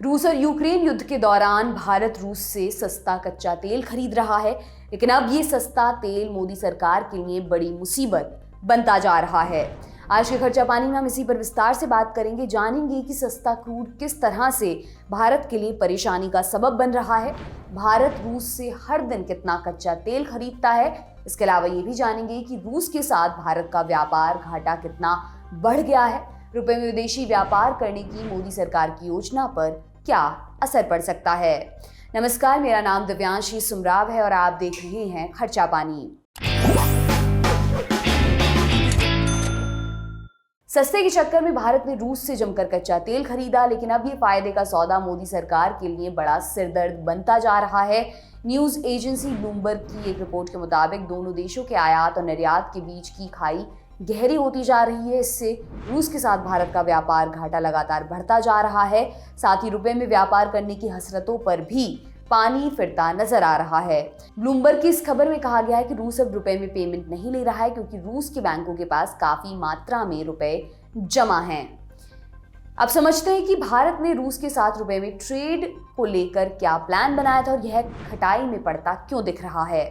रूस और यूक्रेन युद्ध के दौरान भारत रूस से सस्ता कच्चा तेल खरीद रहा है, लेकिन अब ये सस्ता तेल मोदी सरकार के लिए बड़ी मुसीबत बनता जा रहा है। आज के खर्चा पानी में हम इसी पर विस्तार से बात करेंगे, जानेंगे कि सस्ता क्रूड किस तरह से भारत के लिए परेशानी का सबब बन रहा है, भारत रूस से हर दिन कितना कच्चा तेल खरीदता है। इसके अलावा ये भी जानेंगे कि रूस के साथ भारत का व्यापार घाटा कितना बढ़ गया है, रुपए में विदेशी व्यापार करने की मोदी सरकार की योजना पर क्या असर पड़ सकता है। नमस्कार, मेरा नाम दिव्यांशी सुमराव है और आप देख रहे हैं खर्चा पानी। सस्ते के चक्कर में भारत ने रूस से जमकर कच्चा तेल खरीदा, लेकिन अब ये फायदे का सौदा मोदी सरकार के लिए बड़ा सिरदर्द बनता जा रहा है। न्यूज एजेंसी ब्लूमबर्ग की एक रिपोर्ट के मुताबिक दोनों देशों के आयात और निर्यात के बीच की खाई गहरी होती जा रही है। इससे रूस के साथ भारत का व्यापार घाटा लगातार बढ़ता जा रहा है। साथ ही रुपए में व्यापार करने की हसरतों पर भी पानी फिरता नजर आ रहा है। ब्लूमबर्ग की इस खबर में कहा गया है कि रूस अब रुपए में पेमेंट नहीं ले रहा है, क्योंकि रूस के बैंकों के पास काफी मात्रा में रुपए जमा हैं। अब समझते हैं कि भारत ने रूस के साथ रुपए में ट्रेड को लेकर क्या प्लान बनाया था और यह खटाई में पड़ता क्यों दिख रहा है।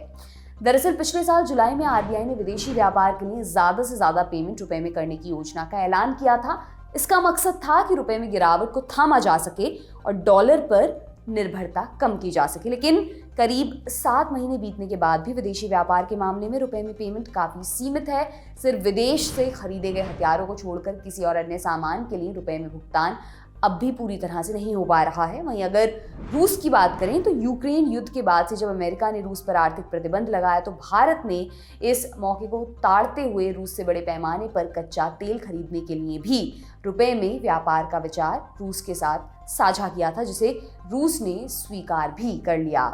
दरअसल पिछले साल जुलाई में आरबीआई ने विदेशी व्यापार के लिए ज्यादा से ज्यादा पेमेंट रुपए में करने की योजना का ऐलान किया था। इसका मकसद था कि रुपए में गिरावट को थामा जा सके और डॉलर पर निर्भरता कम की जा सके। लेकिन करीब 7 महीने बीतने के बाद भी विदेशी व्यापार के मामले में रुपए में पेमेंट काफी सीमित है। सिर्फ विदेश से खरीदे गए हथियारों को छोड़कर किसी और अन्य सामान के लिए रुपए में भुगतान अब भी पूरी तरह से नहीं हो पा रहा है। वहीं अगर रूस की बात करें तो यूक्रेन युद्ध के बाद से जब अमेरिका ने रूस पर आर्थिक प्रतिबंध लगाया, तो भारत ने इस मौके को ताड़ते हुए रूस से बड़े पैमाने पर कच्चा तेल खरीदने के लिए भी रुपए में व्यापार का विचार रूस के साथ साझा किया था, जिसे रूस ने स्वीकार भी कर लिया।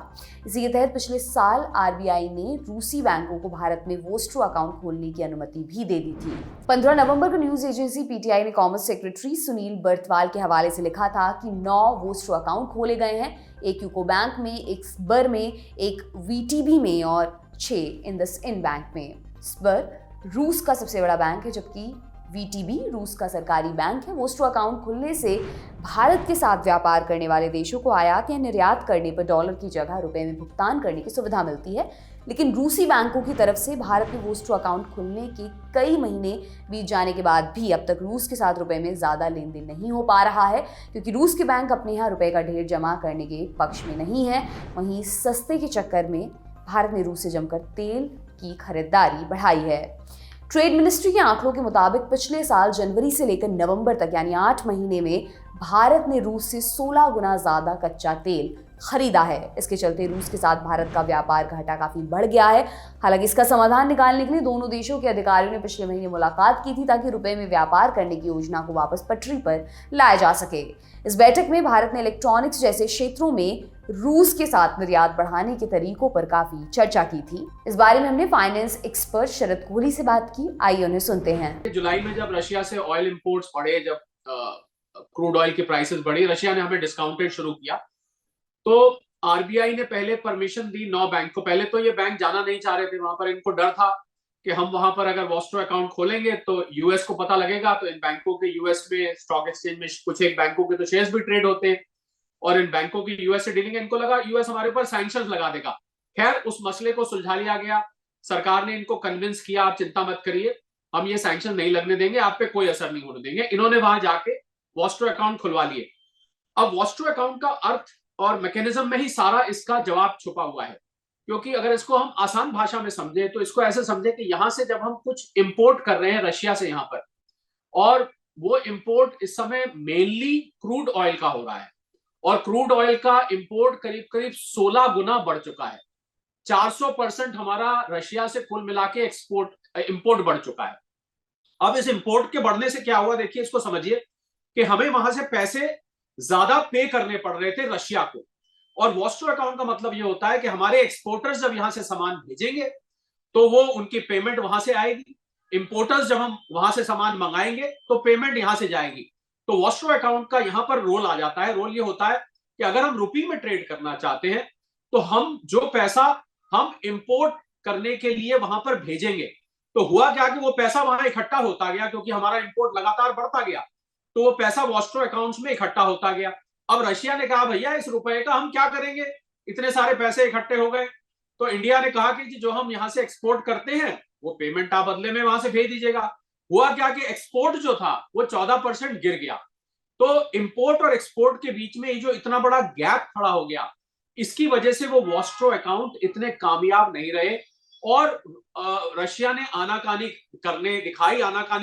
इसी के तहत पिछले साल आरबीआई ने रूसी बैंकों को भारत में वोस्ट्रो अकाउंट खोलने की अनुमति भी दे दी थी। 15 नवंबर को न्यूज एजेंसी पीटीआई ने कॉमर्स सेक्रेटरी सुनील बर्तवाल के हवाले से लिखा था कि 9 वोस्ट्रो अकाउंट खोले गए हैं, एक यूको बैंक में, एक स्बर में, एक वीटीबी में और 6 इंडसइंड बैंक में। स्बर रूस का सबसे बड़ा बैंक है, जबकि वीटीबी रूस का सरकारी बैंक है। वोस्ट्रो अकाउंट खुलने से भारत के साथ व्यापार करने वाले देशों को आयात या निर्यात करने पर डॉलर की जगह रुपए में भुगतान करने की सुविधा मिलती है। लेकिन रूसी बैंकों की तरफ से भारत में वोस्ट्रो अकाउंट खुलने के कई महीने बीत जाने के बाद भी अब तक रूस के साथ रुपए में ज्यादा लेन देन नहीं हो पा रहा है, क्योंकि रूस के बैंक अपने यहाँ रुपए का ढेर जमा करने के पक्ष में नहीं है। वहीं सस्ते के चक्कर में भारत ने रूस से जमकर तेल की खरीदारी बढ़ाई है। ट्रेड मिनिस्ट्री के आंकड़ों के मुताबिक पिछले साल जनवरी से लेकर नवंबर तक यानी 8 महीने में भारत ने रूस से 16 गुना ज्यादा कच्चा तेल खरीदा है। इसके चलते रूस के साथ भारत का व्यापार घाटा काफी बढ़ गया है। हालांकि इसका समाधान निकालने के लिए दोनों देशों के अधिकारियों ने पिछले महीने मुलाकात की थी, ताकि रुपए में व्यापार करने की योजना को वापस पटरी पर लाया जा सके। इस बैठक में भारत ने इलेक्ट्रॉनिक्स जैसे क्षेत्रों में रूस के साथ निर्यात बढ़ाने के तरीकों पर काफी चर्चा की थी। इस बारे में हमने फाइनेंस एक्सपर्ट शरद कोहली से बात की। आइए उन्हें सुनते हैं। जुलाई में जब रशिया से ऑयल इंपोर्ट्स बढ़े, जब क्रूड ऑयल की प्राइसेस बढ़ी, रशिया ने हमें डिस्काउंटेड शुरू किया, तो आरबीआई ने पहले परमिशन दी 9 बैंक को। पहले तो ये बैंक जाना नहीं चाह रहे थे वहां पर, इनको डर था कि हम वहां पर अगर वोस्ट्रो अकाउंट खोलेंगे तो यूएस को पता लगेगा, तो इन बैंकों के यूएस में स्टॉक एक्सचेंज में कुछ एक बैंकों के तो शेयर्स भी ट्रेड होते हैं और इन बैंकों की यूएस से डीलिंग है। इनको लगा यूएस हमारे ऊपर सैंक्शंस लगा देगा। खैर, उस मसले को सुलझा लिया गया। सरकार ने इनको कन्विंस किया, आप चिंता मत करिए, हम ये सैंक्शन नहीं लगने देंगे, आप पे कोई असर नहीं होने देंगे। इन्होंने वहां जाके वोस्ट्रो अकाउंट खुलवा लिए। अब वोस्ट्रो अकाउंट का अर्थ और मैकेनिज्म में ही सारा इसका जवाब छुपा हुआ है, क्योंकि अगर इसको हम आसान भाषा में समझे तो इसको ऐसे समझे कि यहां से जब हम कुछ इंपोर्ट कर रहे हैं रशिया से यहाँ पर, और वो इंपोर्ट इस समय मेनली क्रूड ऑयल का हो रहा है, और क्रूड ऑयल का इंपोर्ट करीब करीब 16 गुना बढ़ चुका है। 400% हमारा रशिया से कुल मिला के इंपोर्ट बढ़ चुका है। अब इस इंपोर्ट के बढ़ने से क्या हुआ, देखिए इसको समझिए कि हमें वहां से पैसे ज्यादा पे करने पड़ रहे थे रशिया को। और वोस्ट्रो अकाउंट का मतलब ये होता है कि हमारे एक्सपोर्टर्स जब यहां से सामान भेजेंगे तो वो उनकी पेमेंट वहां से आएगी, इंपोर्टर्स जब हम वहां से सामान मंगाएंगे तो पेमेंट यहां से जाएगी। तो वोस्ट्रो अकाउंट का यहां पर रोल आ जाता है। रोल ये होता है कि अगर हम रुपये में ट्रेड करना चाहते हैं तो हम जो पैसा हम इंपोर्ट करने के लिए वहां पर भेजेंगे, तो हुआ क्या कि वो पैसा वहां इकट्ठा होता गया, क्योंकि हमारा इंपोर्ट लगातार बढ़ता गया, तो वो पैसा वोस्ट्रो अकाउंट्स में इकट्ठा होता गया। अब रशिया ने कहा भैया इस रुपए का हम क्या करेंगे, इतने सारे पैसे इकट्ठे हो गए। तो इंडिया ने कहा कि जो हम यहां से एक्सपोर्ट करते हैं वो पेमेंट आप बदले में वहां से भेज दीजिएगा। हुआ क्या कि एक्सपोर्ट जो था वो 14% गिर गया। तो इंपोर्ट और एक्सपोर्ट के बीच में जो इतना बड़ा गैप खड़ा हो गया, इसकी वजह से वो वॉस्ट्रो अकाउंट इतने कामयाब नहीं रहे और रशिया ने आनाकानी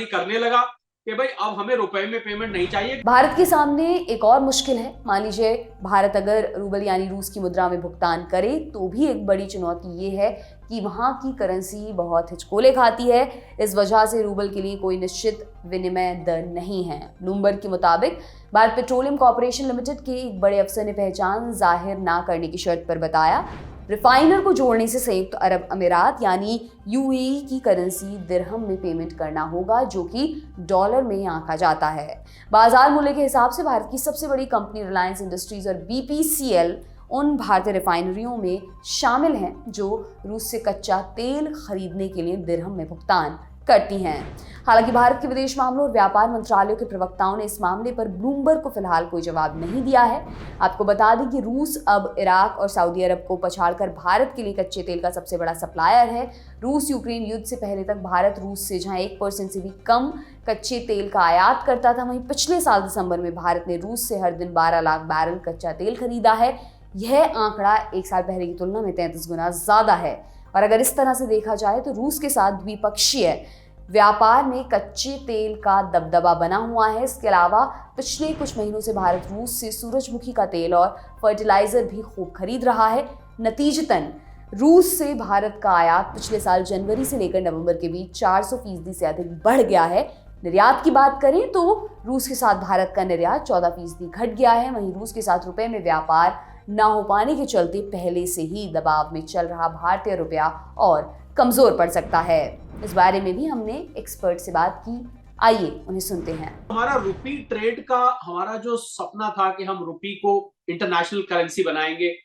करने लगा कि भाई अब हमें रुपए में पेमेंट नहीं चाहिए। भारत के सामने एक और मुश्किल है। मान लीजिए भारत अगर रूबल यानी रूस की मुद्रा में भुगतान करे तो भी एक बड़ी चुनौती ये है कि वहाँ की करेंसी बहुत हिचकोले खाती है। इस वजह से रूबल के लिए कोई निश्चित विनिमय दर नहीं है। ब्लूमबर्ग के मुताबिक भारत पेट्रोलियम कॉर्पोरेशन लिमिटेड के एक बड़े अफसर ने पहचान जाहिर ना करने की शर्त पर बताया, रिफाइनर को जोड़ने से संयुक्त अरब अमीरात यानी यूएई की करेंसी दिरहम में पेमेंट करना होगा, जो कि डॉलर में आंका जाता है। बाजार मूल्य के हिसाब से भारत की सबसे बड़ी कंपनी रिलायंस इंडस्ट्रीज और बीपीसीएल उन भारतीय रिफाइनरियों में शामिल हैं जो रूस से कच्चा तेल खरीदने के लिए दिरहम में भुगतान करती हैं। हालांकि भारत के विदेश मामलों और व्यापार मंत्रालयों के प्रवक्ताओं ने इस मामले पर ब्लूमबर्ग को फिलहाल कोई जवाब नहीं दिया है। आपको बता दें कि रूस अब इराक और सऊदी अरब को पछाड़कर भारत के लिए कच्चे तेल का सबसे बड़ा सप्लायर है। रूस यूक्रेन युद्ध से पहले तक भारत रूस से जहां 1% से भी कम कच्चे तेल का आयात करता था, वहीं पिछले साल दिसंबर में भारत ने रूस से हर दिन 12 लाख बैरल कच्चा तेल खरीदा है। यह आंकड़ा एक साल पहले की तुलना में 33 गुना ज्यादा है। और अगर इस तरह से देखा जाए तो रूस के साथ द्विपक्षीय व्यापार में कच्चे तेल का दबदबा बना हुआ है। इसके अलावा पिछले कुछ महीनों से भारत रूस से सूरजमुखी का तेल और फर्टिलाइजर भी खूब खरीद रहा है। नतीजतन रूस से भारत का आयात पिछले साल जनवरी से लेकर नवंबर के बीच 400% से अधिक बढ़ गया है। निर्यात की बात करें तो रूस के साथ भारत का निर्यात 14% घट गया है। वहीं रूस के साथ रुपए में व्यापार ना हो पाने के चलते पहले से ही दबाव में चल रहा भारतीय रुपया और कमजोर पड़ सकता है। इस बारे में भी हमने एक्सपर्ट से बात की, आइए उन्हें सुनते हैं। हमारा रुपी ट्रेड का हमारा जो सपना था कि हम रुपी को इंटरनेशनल करेंसी बनाएंगे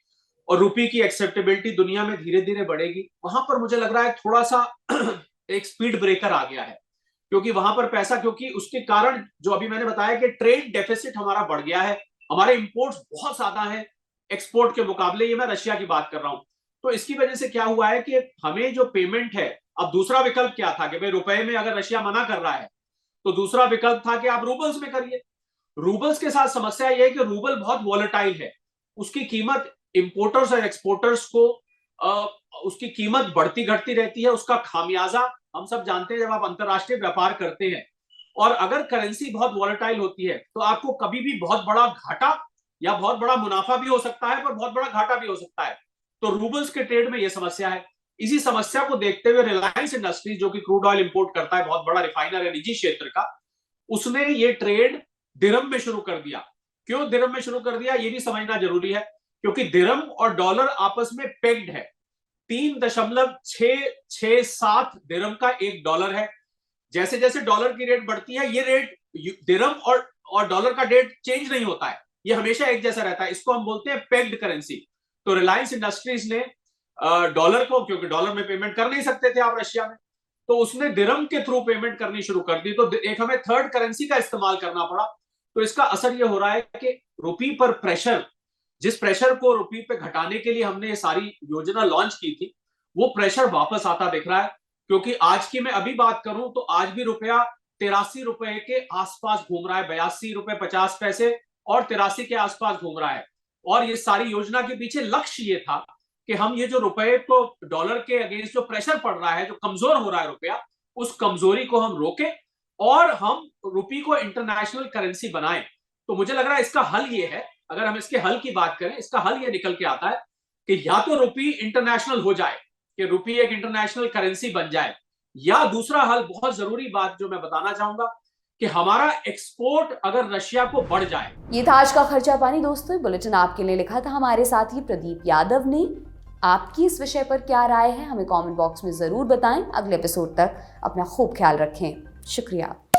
और रुपी की एक्सेप्टेबिलिटी दुनिया में धीरे धीरे बढ़ेगी, वहां पर मुझे लग रहा है थोड़ा सा एक स्पीड ब्रेकर आ गया है। क्योंकि वहां पर पैसा, क्योंकि उसके कारण जो अभी मैंने बताया कि ट्रेड डेफिसिट हमारा बढ़ गया है, हमारे इंपोर्ट्स बहुत ज्यादा है एक्सपोर्ट के मुकाबले। ये मैं रशिया की बात कर रहा हूं। तो इसकी वजह से क्या हुआ है कि हमें जो पेमेंट है, अब दूसरा विकल्प क्या था कि भाई रुपए में अगर रशिया मना कर रहा है तो दूसरा विकल्प था कि आप रूबल्स में करिए। रूबल्स के साथ समस्या यह है कि रूबल बहुत वॉलेटाइल है, उसकी कीमत इंपोर्टर्स और एक्सपोर्टर्स को उसकी कीमत बढ़ती घटती रहती है। उसका खामियाजा हम सब जानते हैं जब आप अंतरराष्ट्रीय व्यापार करते हैं और अगर करेंसी बहुत वॉलेटाइल होती है तो आपको कभी भी बहुत बड़ा घाटा या बहुत बड़ा मुनाफा भी हो सकता है पर बहुत बड़ा घाटा भी हो सकता है। तो रूबल्स के ट्रेड में यह समस्या है। इसी समस्या को देखते हुए रिलायंस इंडस्ट्रीज, जो कि क्रूड ऑयल इंपोर्ट करता है, बहुत बड़ा रिफाइनर है निजी क्षेत्र का, उसने ये ट्रेड दिरहम में शुरू कर दिया। क्यों दिरहम में शुरू कर दिया ये भी समझना जरूरी है, क्योंकि दिरहम और डॉलर आपस में पेग्ड है। 3.667 दिरहम का एक डॉलर है। जैसे जैसे डॉलर की रेट बढ़ती है, ये रेट दिरहम और डॉलर का रेट चेंज नहीं होता है, ये हमेशा एक जैसा रहता है। इसको हम बोलते हैं पेग्ड करेंसी। तो रिलायंस इंडस्ट्रीज ने डॉलर को, क्योंकि डॉलर में पेमेंट कर नहीं सकते थे आप रशिया में, तो उसने दिरहम के थ्रू पेमेंट करनी शुरू कर दी। तो एक हमें थर्ड करेंसी का इस्तेमाल करना पड़ा। तो इसका असर यह हो रहा है कि रुपी पर प्रेशर, जिस प्रेशर को रुपी पे घटाने के लिए हमने ये सारी योजना लॉन्च की थी, वो प्रेशर वापस आता दिख रहा है। क्योंकि आज की मैं अभी बात करूं तो आज भी रुपया 83 रुपए के आसपास घूम रहा है, 82 रुपए 50 पैसे और 83 के आसपास घूम रहा है। और ये सारी योजना के पीछे लक्ष्य ये था कि हम ये जो रुपए को डॉलर के अगेंस्ट जो प्रेशर पड़ रहा है, जो कमजोर हो रहा है रुपया, उस कमजोरी को हम रोकें और हम रुपी को इंटरनेशनल करेंसी बनाएं। तो मुझे लग रहा है इसका हल ये है, अगर हम इसके हल की बात करें, इसका हल ये निकल के आता है कि या तो रुपी इंटरनेशनल हो जाए, कि रुपी एक इंटरनेशनल करेंसी बन जाए, या दूसरा हल, बहुत जरूरी बात जो मैं बताना चाहूंगा, कि हमारा एक्सपोर्ट अगर रशिया को बढ़ जाए। ये था आज का खर्चा पानी दोस्तों। बुलेटिन आपके लिए लिखा था हमारे साथी प्रदीप यादव ने। आपकी इस विषय पर क्या राय है हमें कमेंट बॉक्स में जरूर बताएं। अगले एपिसोड तक अपना खूब ख्याल रखें। शुक्रिया।